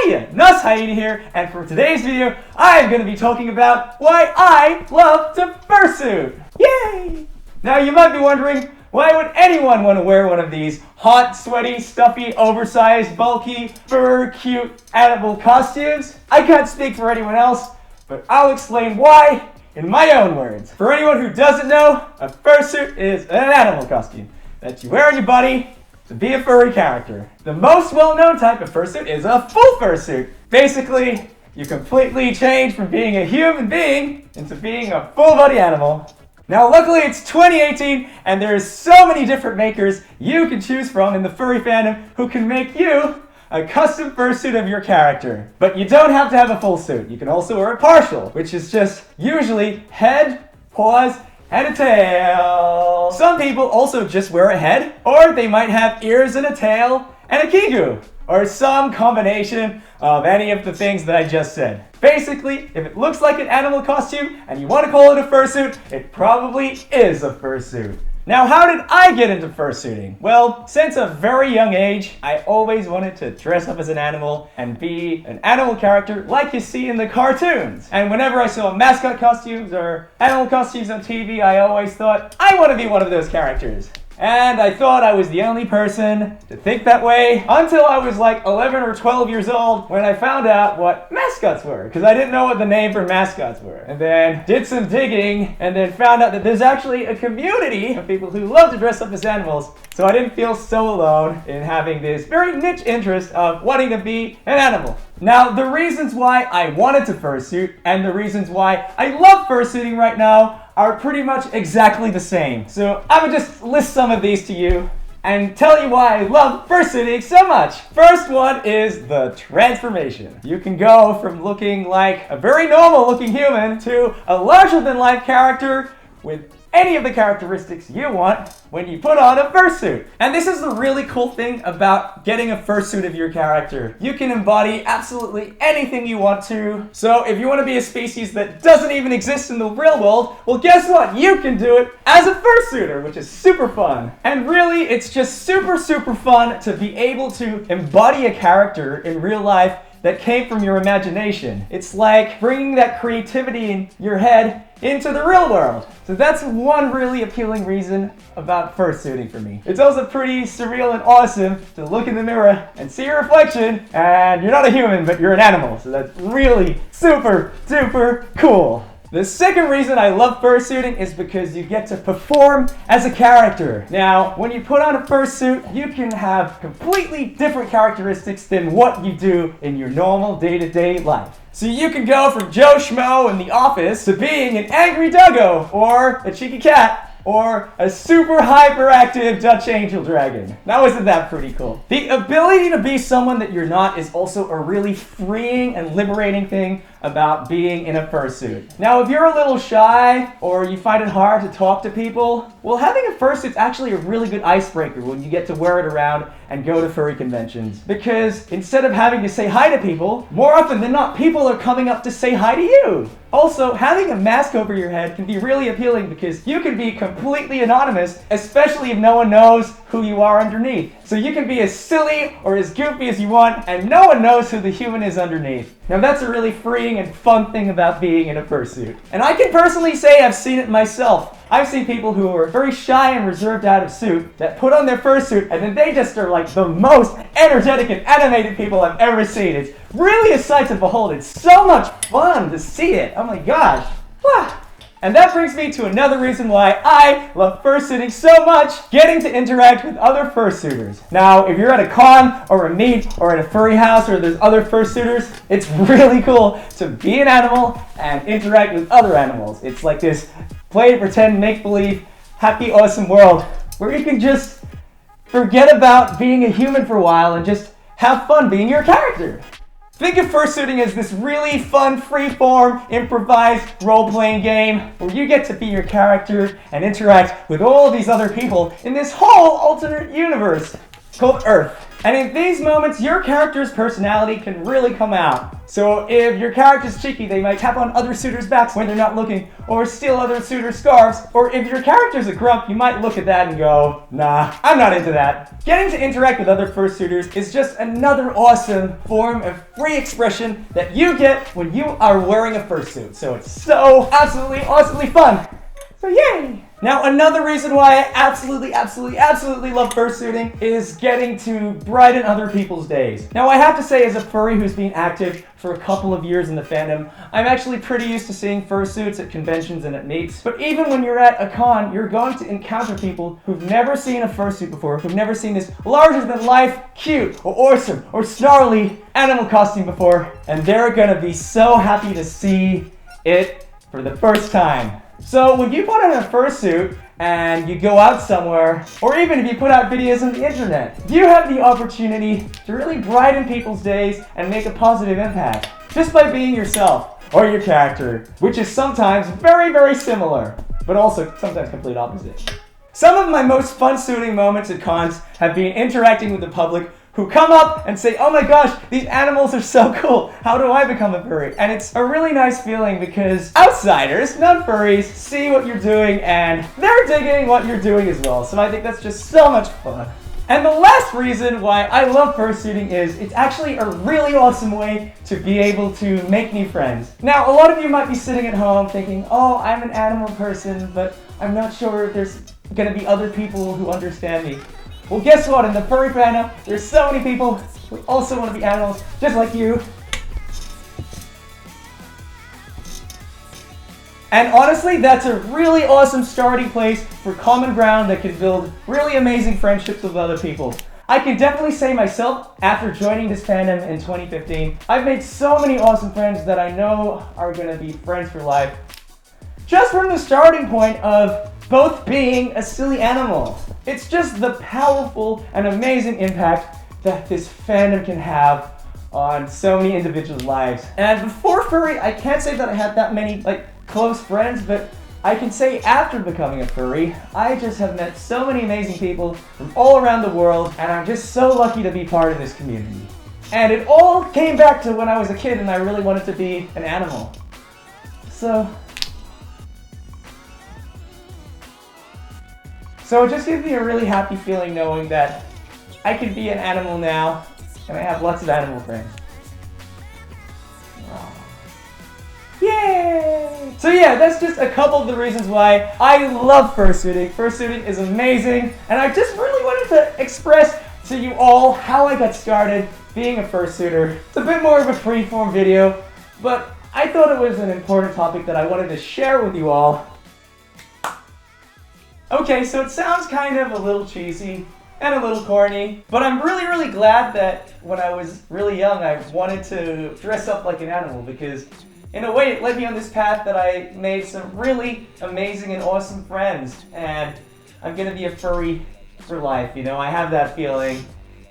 Hiya! Hyena here, and for today's video, I'm going to be talking about why I love to fursuit! Yay! Now you might be wondering, why would anyone want to wear one of these hot, sweaty, stuffy, oversized, bulky, fur, cute, animal costumes? I can't speak for anyone else, but I'll explain why in my own words. For anyone who doesn't know, a fursuit is an animal costume that you wear on your body to be a furry character. The most well-known type of fursuit is a full fursuit. Basically, you completely change from being a human being into being a full-body animal. Now, luckily it's 2018, and there's so many different makers you can choose from in the furry fandom who can make you a custom fursuit of your character. But you don't have to have a full suit. You can also wear a partial, which is just usually head, paws, and a tail. Some people also just wear a head, or they might have ears and a tail and a kigu, or some combination of any of the things that I just said. Basically, if it looks like an animal costume and you want to call it a fursuit, it probably is a fursuit. Now, how did I get into fursuiting? Well, since a very young age, I always wanted to dress up as an animal and be an animal character like you see in the cartoons. And whenever I saw mascot costumes or animal costumes on TV, I always thought, I want to be one of those characters. And I thought I was the only person to think that way until I was like 11 or 12 years old when I found out what mascots were, because I didn't know what the name for mascots were. And then did some digging and then found out that there's actually a community of people who love to dress up as animals, so I didn't feel so alone in having this very niche interest of wanting to be an animal. Now, the reasons why I wanted to fursuit and the reasons why I love fursuiting right now are pretty much exactly the same. So I'm gonna just list some of these to you and tell you why I love fursuiting so much. First one is the transformation. You can go from looking like a very normal looking human to a larger than life character with any of the characteristics you want when you put on a fursuit. And this is the really cool thing about getting a fursuit of your character. You can embody absolutely anything you want to. So if you want to be a species that doesn't even exist in the real world, well, guess what? You can do it as a fursuiter, which is super fun. And really, it's just super fun to be able to embody a character in real life that came from your imagination. It's like bringing that creativity in your head into the real world. So that's one really appealing reason about fursuiting for me. It's also pretty surreal and awesome to look in the mirror and see your reflection, and you're not a human, but you're an animal. So that's really super cool. The second reason I love fursuiting is because you get to perform as a character. Now, when you put on a fursuit, you can have completely different characteristics than what you do in your normal day-to-day life. So you can go from Joe Schmo in the office to being an angry doggo, or a cheeky cat, or a super hyperactive Dutch angel dragon. Now, isn't that pretty cool? The ability to be someone that you're not is also a really freeing and liberating thing about being in a fursuit. Now, if you're a little shy or you find it hard to talk to people, well, having a fursuit is actually a really good icebreaker when you get to wear it around and go to furry conventions. Because instead of having to say hi to people, more often than not, people are coming up to say hi to you. Also, having a mask over your head can be really appealing because you can be completely anonymous, especially if no one knows who you are underneath. So you can be as silly or as goofy as you want, and no one knows who the human is underneath. Now, that's a really freeing and fun thing about being in a fursuit. And I can personally say I've seen it myself. I've seen people who are very shy and reserved out of suit that put on their fursuit, and then they just are like the most energetic and animated people I've ever seen. It's really a sight to behold. It's so much fun to see it. Oh my gosh. And that brings me to another reason why I love fursuiting so much, getting to interact with other fursuiters. Now, if you're at a con or a meet or at a furry house or there's other fursuiters, it's really cool to be an animal and interact with other animals. It's like this play, pretend, make-believe, happy, awesome world where you can just forget about being a human for a while and just have fun being your character. Think of fursuiting as this really fun, free-form, improvised role-playing game where you get to be your character and interact with all these other people in this whole alternate universe called Earth. And in these moments, your character's personality can really come out. So if your character's cheeky, they might tap on other suitors' backs when they're not looking, or steal other suitors' scarves, or if your character's a grump, you might look at that and go, nah, I'm not into that. Getting to interact with other fursuiters is just another awesome form of free expression that you get when you are wearing a fursuit. So it's so absolutely, awesomely fun. So yay! Now another reason why I absolutely love fursuiting is getting to brighten other people's days. Now I have to say, as a furry who's been active for a couple of years in the fandom, I'm actually pretty used to seeing fursuits at conventions and at meets. But even when you're at a con, you're going to encounter people who've never seen a fursuit before, who've never seen this larger than life, cute, or awesome, or snarly animal costume before, and they're gonna be so happy to see it for the first time. So when you put on a fursuit and you go out somewhere, or even if you put out videos on the internet, you have the opportunity to really brighten people's days and make a positive impact just by being yourself or your character, which is sometimes very similar, but also sometimes complete opposite. Some of my most fun-suiting moments at cons have been interacting with the public who come up and say, oh my gosh, these animals are so cool. How do I become a furry? And it's a really nice feeling because outsiders, non-furries, see what you're doing and they're digging what you're doing as well. So I think that's just so much fun. And the last reason why I love fursuiting is it's actually a really awesome way to be able to make new friends. Now, a lot of you might be sitting at home thinking, oh, I'm an animal person, but I'm not sure if there's gonna be other people who understand me. Well, guess what? In the furry fandom, there's so many people who also want to be animals, just like you. And honestly, that's a really awesome starting place for common ground that can build really amazing friendships with other people. I can definitely say myself, after joining this fandom in 2015, I've made so many awesome friends that I know are going to be friends for life. Just from the starting point of both being a silly animal. It's just the powerful and amazing impact that this fandom can have on so many individuals' lives. And before furry, I can't say that I had that many close friends, but I can say after becoming a furry, I just have met so many amazing people from all around the world, and I'm just so lucky to be part of this community. And it all came back to when I was a kid and I really wanted to be an animal. So it just gives me a really happy feeling knowing that I can be an animal now, and I have lots of animal friends. Yay! So yeah, that's just a couple of the reasons why I love fursuiting. Fursuiting is amazing, and I just really wanted to express to you all how I got started being a fursuiter. It's a bit more of a free-form video, but I thought it was an important topic that I wanted to share with you all. Okay, so it sounds kind of a little cheesy and a little corny, but I'm really glad that when I was really young I wanted to dress up like an animal, because in a way it led me on this path that I made some really amazing and awesome friends, and I'm gonna be a furry for life, you know, I have that feeling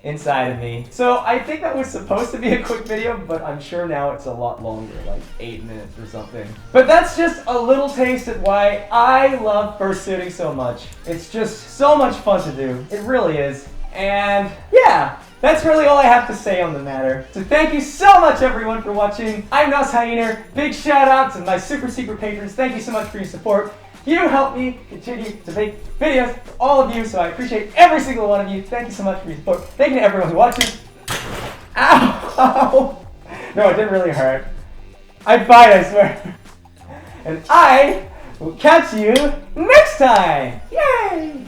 inside of me. So I think that was supposed to be a quick video, but I'm sure now it's a lot longer, like 8 minutes or something. But that's just a little taste at why I love fursuiting so much. It's just so much fun to do. It really is. And yeah, that's really all I have to say on the matter. So thank you so much everyone for watching. I'm Hyena. Big shout out to my super secret patrons. Thank you so much for your support. You help me continue to make videos for all of you, so I appreciate every single one of you. Thank you so much for your support. Thank you to everyone who watches. Ow! No, it didn't really hurt. I'm fine, I swear. And I will catch you next time. Yay!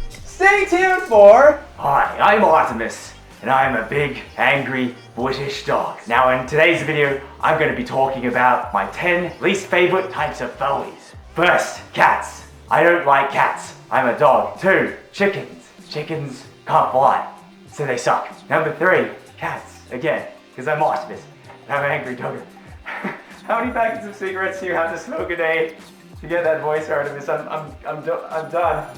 Stay tuned for... Hi, I'm Artemis, and I'm a big, angry, British dog. Now in today's video, I'm going to be talking about my 10 least favorite types of furries. First, cats. I don't like cats. I'm a dog. 2, chickens. Chickens can't fly, so they suck. Number 3, cats. Again, because I'm Artemis, and I'm an angry dog. How many packets of cigarettes do you have to smoke a day to get that voice, Artemis? I'm done.